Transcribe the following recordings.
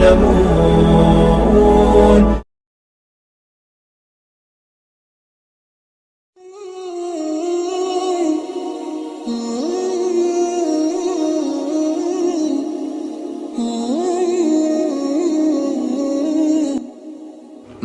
يعلمون.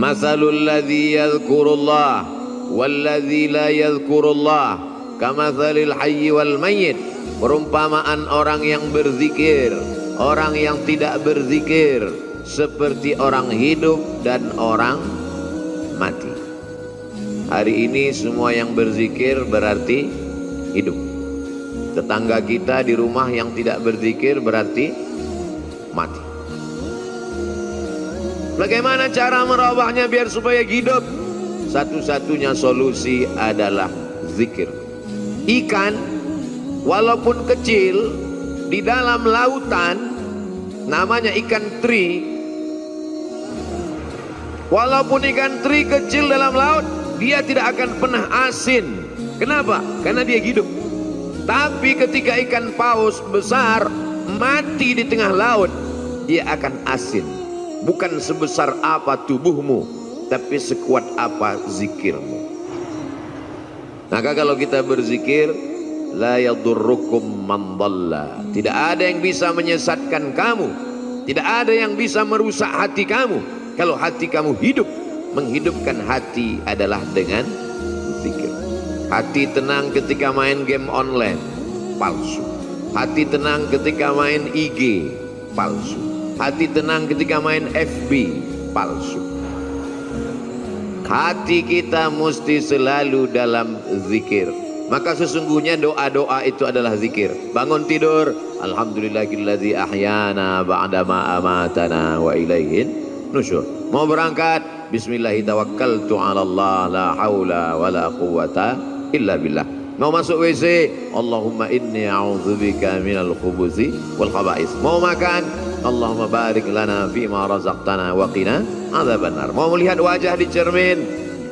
Masalul ladzi yadhkurullah walladzi la yadhkurullah kamatsalil hayyi wal mayyit. Perumpamaan orang yang berzikir, orang yang tidak berzikir, seperti orang hidup dan orang mati. Hari ini semua yang berzikir berarti hidup. Tetangga kita di rumah yang tidak berzikir berarti mati. Bagaimana cara merubahnya biar supaya hidup? Satu-satunya solusi adalah zikir. Ikan walaupun kecil di dalam lautan, namanya ikan teri. Walaupun ikan teri kecil dalam laut, dia tidak akan pernah asin. Kenapa? Karena dia hidup. Tapi ketika ikan paus besar mati di tengah laut, dia akan asin. Bukan sebesar apa tubuhmu, tapi sekuat apa zikirmu. Maka kalau kita berzikir, la yadurrukum man dhalla. Tidak ada yang bisa menyesatkan kamu, tidak ada yang bisa merusak hati kamu. Kalau hati kamu hidup, menghidupkan hati adalah dengan zikir. Hati tenang ketika main game online, palsu. Hati tenang ketika main IG, palsu. Hati tenang ketika main FB, palsu. Hati kita mesti selalu dalam zikir. Maka sesungguhnya doa-doa itu adalah zikir. Bangun tidur, alhamdulillahilladzi ahyana ba'dama amatana wa ilaihin nusyur. Mau berangkat, bismillahi tawakkaltu 'ala Allah la haula wala quwwata illa billah. Mau masuk WC, Allahumma inni a'udzubika minal khubuthi wal khaba'is. Mau makan, Allahumma barik lana fima razaqtana wa qina adzabannar. Mau melihat wajah di cermin,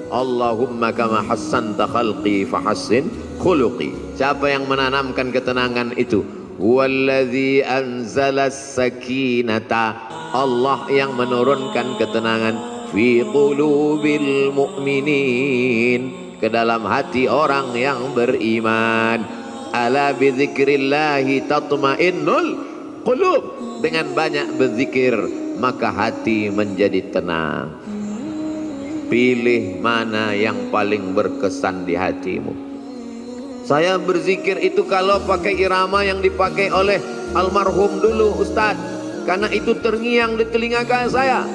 Allahumma kama hassanta khalqi fahassin khuluqi. Siapa yang menanamkan ketenangan itu? Huwallazi anzalas sakinata. Allah yang menurunkan ketenangan fi qulubil mu'minin, ke dalam hati orang yang beriman. Ala bidzikrillahi tatmainnul qulub. Dengan banyak berzikir maka hati menjadi tenang. Pilih mana yang paling berkesan di hatimu. Saya berzikir itu kalau pakai irama yang dipakai oleh almarhum dulu Ustadz, karena itu terngiang di telinga saya.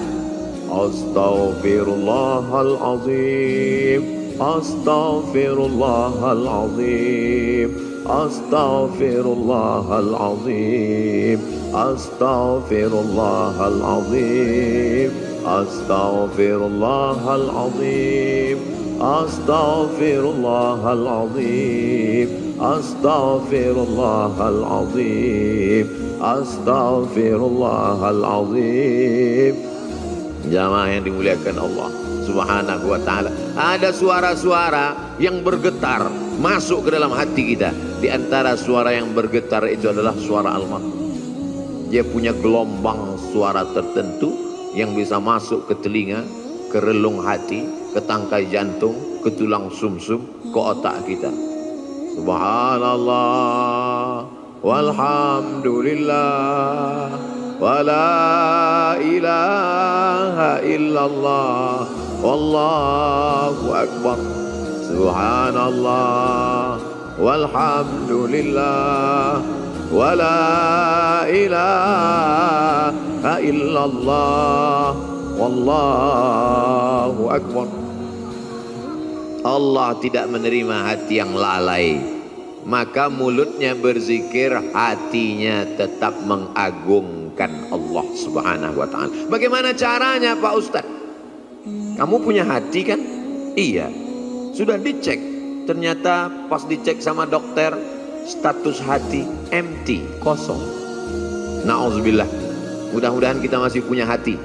Astaghfirullahalazim, astaghfirullahalazim, astaghfirullahalazim, astaghfirullahalazim, astaghfirullahalazim, astaghfirullahalazim, astaghfirullahalazim, astaghfirullahalazim. Jamaah yang dimuliakan Allah Subhanahu wa ta'ala, ada suara-suara yang bergetar masuk ke dalam hati kita. Di antara suara yang bergetar itu adalah suara almarhum. Dia punya gelombang suara tertentu yang bisa masuk ke telinga, ke relung hati, ke tangkai jantung, ke tulang sumsum, ke otak kita. Subhanallah walhamdulillah wala ilaha illallah wallahu akbar. Subhanallah walhamdulillah wala ilaha illallah wallahu akbar. Allah tidak menerima hati yang lalai, maka mulutnya berzikir, hatinya tetap mengagungkan Allah Subhanahu wa ta'ala. Bagaimana caranya Pak Ustadz? Kamu punya hati kan? Iya. Sudah dicek, ternyata pas dicek sama dokter, status hati empty, kosong. Na'udzubillah. Mudah-mudahan kita masih punya hati.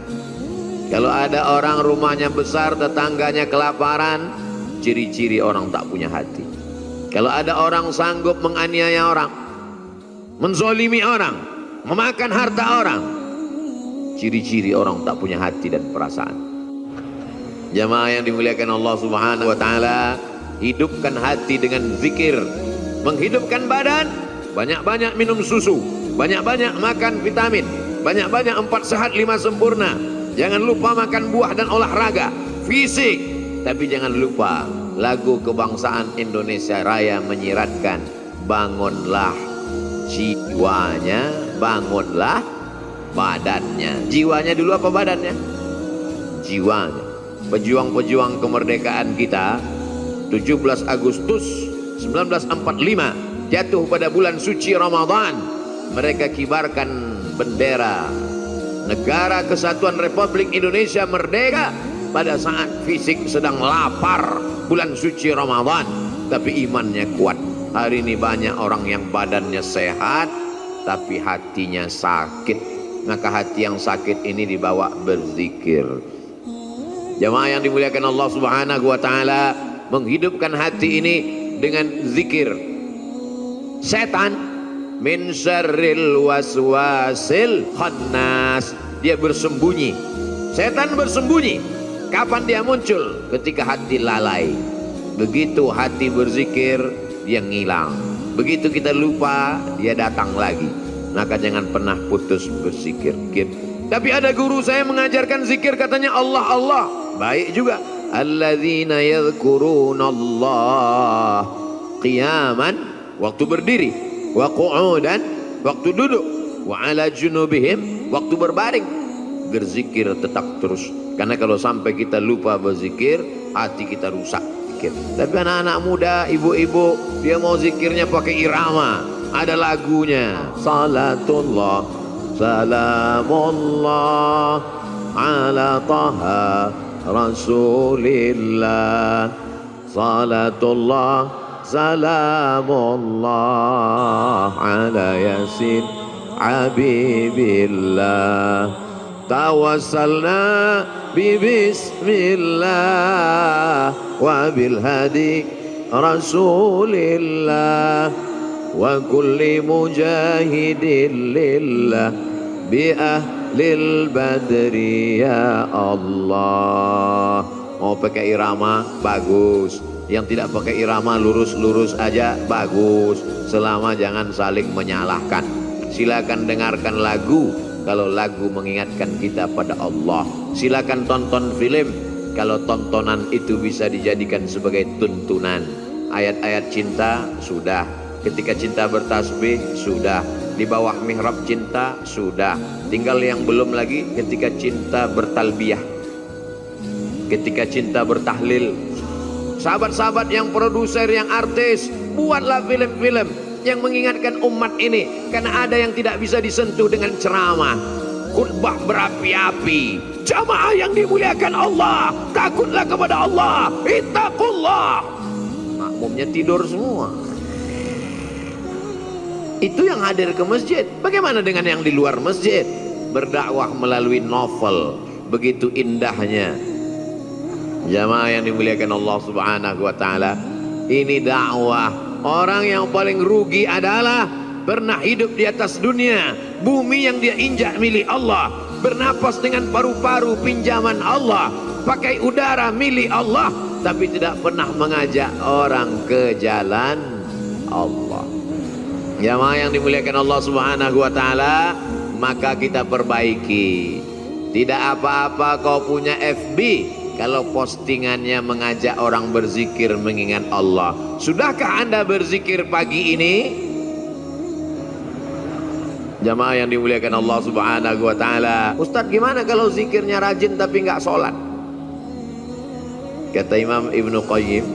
Kalau ada orang rumahnya besar, tetangganya kelaparan, ciri-ciri orang tak punya hati. Kalau ada orang sanggup menganiaya orang, menzolimi orang, memakan harta orang, ciri-ciri orang tak punya hati dan perasaan. Jamaah yang dimuliakan Allah Subhanahu wa taala, hidupkan hati dengan zikir. Menghidupkan badan, banyak-banyak minum susu, banyak-banyak makan vitamin, banyak-banyak 4 sehat 5 sempurna. Jangan lupa makan buah dan olahraga fisik. Tapi jangan lupa lagu kebangsaan Indonesia Raya menyiratkan, bangunlah jiwanya, bangunlah badannya. Jiwanya dulu apa badannya? Jiwanya. Pejuang-pejuang kemerdekaan kita 17 Agustus 1945 jatuh pada bulan suci Ramadan. Mereka kibarkan bendera Negara Kesatuan Republik Indonesia merdeka pada saat fisik sedang lapar bulan suci Ramadan, tapi imannya kuat. Hari ini banyak orang yang badannya sehat tapi hatinya sakit. Maka hati yang sakit ini dibawa berzikir. Jamaah yang dimuliakan Allah Subhanahu wa taala, menghidupkan hati ini dengan zikir. Setan min syarril waswasil khannas, dia bersembunyi. Setan bersembunyi. Kapan dia muncul? Ketika hati lalai. Begitu hati berzikir, dia ngilang. Begitu kita lupa, dia datang lagi. Maka jangan pernah putus berzikir. Tapi ada guru saya mengajarkan zikir, katanya Allah Allah. Baik juga. Alladzina yadhkuruna Allah qiyaman, waktu berdiri, wa qu'udan, waktu duduk, wa ala junubihim, waktu berbaring. Berzikir tetap terus. Karena kalau sampai kita lupa berzikir, hati kita rusak. Tapi anak-anak muda, ibu-ibu, dia mau zikirnya pakai irama, ada lagunya. Salatullah salamullah ala taha rasulillah, salatullah salamullah ala yasin habibillah, tawassalna bismillah wa bil hadi rasulillah wa kulli mujahidin lillah bi ahlil badri ya Allah. Mau pakai irama bagus, yang tidak pakai irama lurus-lurus aja bagus, selama jangan saling menyalahkan. Silakan dengarkan lagu kalau lagu mengingatkan kita pada Allah. Silakan tonton film kalau tontonan itu bisa dijadikan sebagai tuntunan. Ayat-ayat cinta sudah, ketika cinta bertasbih sudah, di bawah mihrab cinta sudah, tinggal yang belum lagi ketika cinta bertalbiyah, ketika cinta bertahlil. Sahabat-sahabat yang produser, yang artis, buatlah film-film yang mengingatkan umat ini, karena ada yang tidak bisa disentuh dengan ceramah, khutbah berapi-api. Jamaah yang dimuliakan Allah, takutlah kepada Allah, ittaqullah. Makmumnya tidur semua. Itu yang hadir ke masjid. Bagaimana dengan yang di luar masjid? Berdakwah melalui novel, begitu indahnya. Jamaah yang dimuliakan Allah Subhanahu wa taala, ini dakwah. Orang yang paling rugi adalah pernah hidup di atas dunia, bumi yang dia injak milik Allah, bernapas dengan paru-paru pinjaman Allah, pakai udara milik Allah, tapi tidak pernah mengajak orang ke jalan Allah. Jamaah yang dimuliakan Allah Subhanahu wa taala, maka kita perbaiki. Tidak apa-apa kau punya FB kalau postingannya mengajak orang berzikir mengingat Allah. Sudahkah Anda berzikir pagi ini? Jamaah yang dimuliakan Allah Subhanahu wa taala, Ustadz gimana kalau zikirnya rajin tapi nggak sholat? Kata Imam Ibnu Qayyim,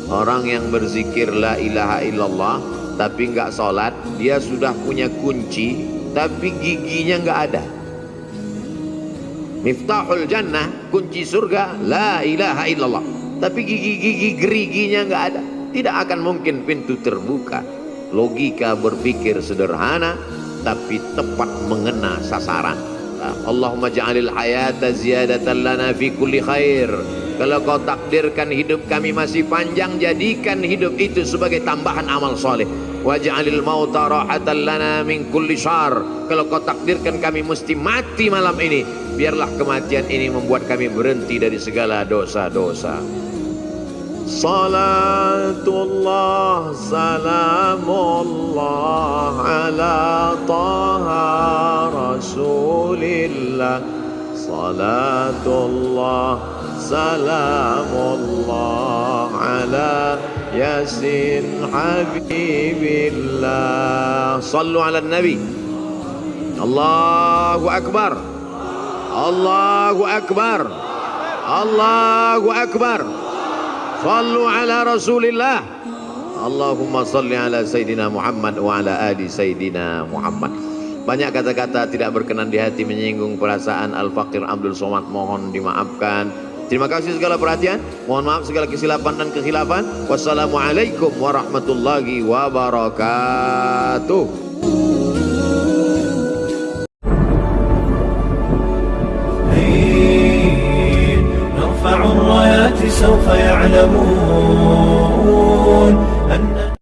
orang yang berzikir la ilaha illallah tapi nggak sholat, dia sudah punya kunci tapi giginya nggak ada. Miftahul jannah, kunci surga, la ilaha illallah, tapi gigi-gigi geriginya nggak ada. Tidak akan mungkin pintu terbuka. Logika berpikir sederhana tapi tepat mengena sasaran. Allahumma ja'alil hayata ziyadatan lana fi kulli khair Kalau kau takdirkan hidup kami masih panjang, jadikan hidup itu sebagai tambahan amal soleh. Waj'alil mauta rahatan lana min kulli syarr. Kalau kau takdirkan kami mesti mati malam ini, biarlah kematian ini membuat kami berhenti dari segala dosa-dosa. Salatullah salamullah ala taha rasulillah. Salatullah salamullah ala yasin habibillah. Sallu ala nabi. Allahu akbar, Allahu akbar, Allahu akbar. Sallu ala rasulillah. Allahumma salli ala Sayyidina Muhammad wa ala ali Sayyidina Muhammad. Banyak kata-kata tidak berkenan di hati menyinggung perasaan Al-Faqir Abdul Somad, mohon dimaafkan. Terima kasih segala perhatian, mohon maaf segala kesilapan dan kekhilafan. Wassalamualaikum warahmatullahi wabarakatuh. نرفع الرايات سوف يعلمون أن